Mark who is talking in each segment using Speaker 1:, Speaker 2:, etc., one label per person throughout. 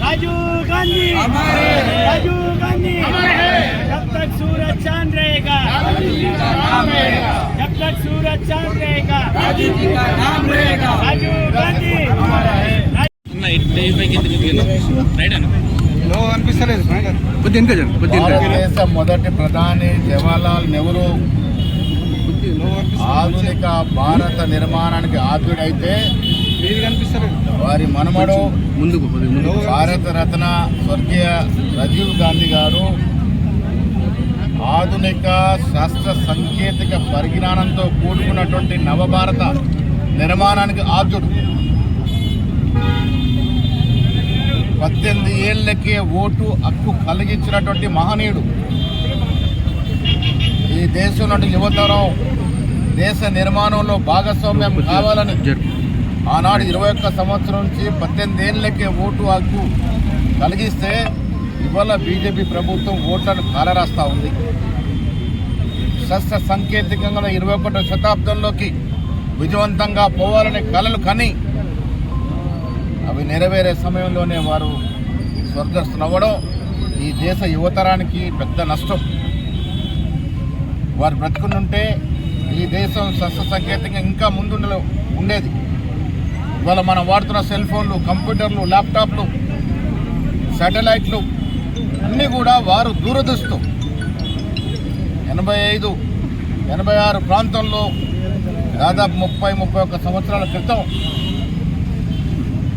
Speaker 1: राजीव गांधी हमारे, राजीव गांधी हमारे, जब तक सूरज चांद रहेगा राजीव जी का नाम रहेगा, जब तक सूरज चांद रहेगा राजीव जी का नाम रहेगा, राजीव गांधी हमारा है।
Speaker 2: భారతదేశ మొదటి ప్రధాని జవహర్లాల్ నెహ్రూ ఆధునిక భారత నిర్మాణానికి ఆద్యుడైతే వారి మనమడు భారత రత్న స్వర్గీయ రాజీవ్ గాంధీ గారు ఆధునిక శాస్త్ర సాంకేతిక పరిజ్ఞానంతో కూడుకున్నటువంటి నవభారత నిర్మాణానికి ఆద్యుడు. 18 ఏళ్లకే ఓటు హక్కు కలిగించినటువంటి మహనీయుడు. ఈ దేశంలో యువతరం దేశ నిర్మాణంలో భాగస్వామ్యం కావాలని ఆనాడు 21 సంవత్సరం నుంచి 18 ఏళ్లకే ఓటు హక్కు కలిగిస్తే ఇవాళ బీజేపీ ప్రభుత్వం ఓట్లను కాలరాస్తూ ఉంది. శాస్త్ర సాంకేతికంగా 21వ శతాబ్దంలోకి విజయవంతంగా పోవాలనే కలలు కని అవి నెరవేరే సమయంలోనే వారు స్వర్గస్థులవ్వడం ఈ దేశ యువతరానికి పెద్ద నష్టం. వారు బ్రతుకునుంటే ఈ దేశం శాస్త్ర సాంకేతికంగా ఇంకా ముందు ఉండేది. ఇవాళ మనం వాడుతున్న సెల్ ఫోన్లు, కంప్యూటర్లు, ల్యాప్టాప్లు, శాటిలైట్లు అన్నీ కూడా వారు దూరదృష్టితో 85, 86 ప్రాంతంలో దాదాపు 30-31 సంవత్సరాల క్రితం,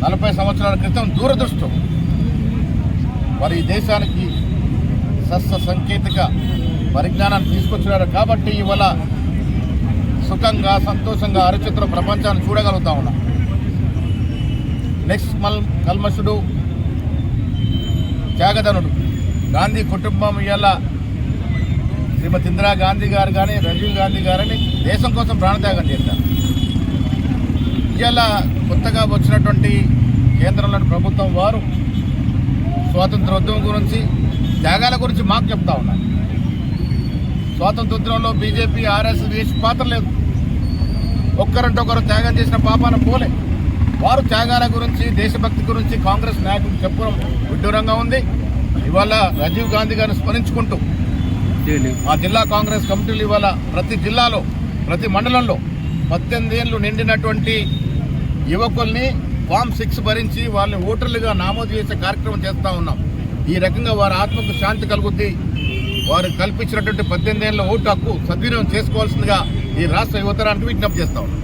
Speaker 2: 40 సంవత్సరాల క్రితం దూరదృష్టి వారు ఈ దేశానికి శాస్త్ర సాంకేతిక పరిజ్ఞానాన్ని తీసుకొచ్చినారు. కాబట్టి ఇవాళ సుఖంగా, సంతోషంగా, అరచిత్ర ప్రపంచాన్ని చూడగలుగుతా ఉన్నాం. నెక్స్ట్ కల్మషుడు, త్యాగధనుడు గాంధీ కుటుంబం ఇవాళ శ్రీమతి ఇందిరా గాంధీ గారు కానీ, రాజీవ్ గాంధీ గారని దేశం కోసం ప్రాణత్యాగం చేశారు. ఇవాళ కొత్తగా వచ్చినటువంటి కేంద్రంలోని ప్రభుత్వం వారు స్వాతంత్రోద్యమం గురించి, త్యాగాల గురించి మాకు చెప్తా ఉన్నారు. స్వాతంత్రోద్యమంలో బీజేపీ, ఆర్ఎస్ఎస్ వేసి పాత్ర లేదు. ఒక్కరంటే ఒకరు త్యాగం చేసిన పాపాన పోలే. వారు త్యాగాల గురించి, దేశభక్తి గురించి కాంగ్రెస్ నాయకులు చెప్పడం విడ్డూరంగా ఉంది. ఇవాళ రాజీవ్ గాంధీ గారిని స్మరించుకుంటూ మా జిల్లా కాంగ్రెస్ కమిటీలు ఇవాళ ప్రతి జిల్లాలో, ప్రతి మండలంలో 18 ఏళ్ళు నిండినటువంటి యువకుల్ని ఫామ్ 6 భరించి వాళ్ళని ఓటర్లుగా నమోదు చేసే కార్యక్రమం చేస్తూ ఉన్నాం. ఈ రకంగా వారి ఆత్మకు శాంతి కలుగుద్ది. వారు కల్పించినటువంటి 18 ఏళ్ళ ఓటు హక్కు సద్వినియోగం చేసుకోవాల్సిందిగా ఈ రాష్ట్ర యువతరానికి విజ్ఞప్తి చేస్తా ఉన్నాం.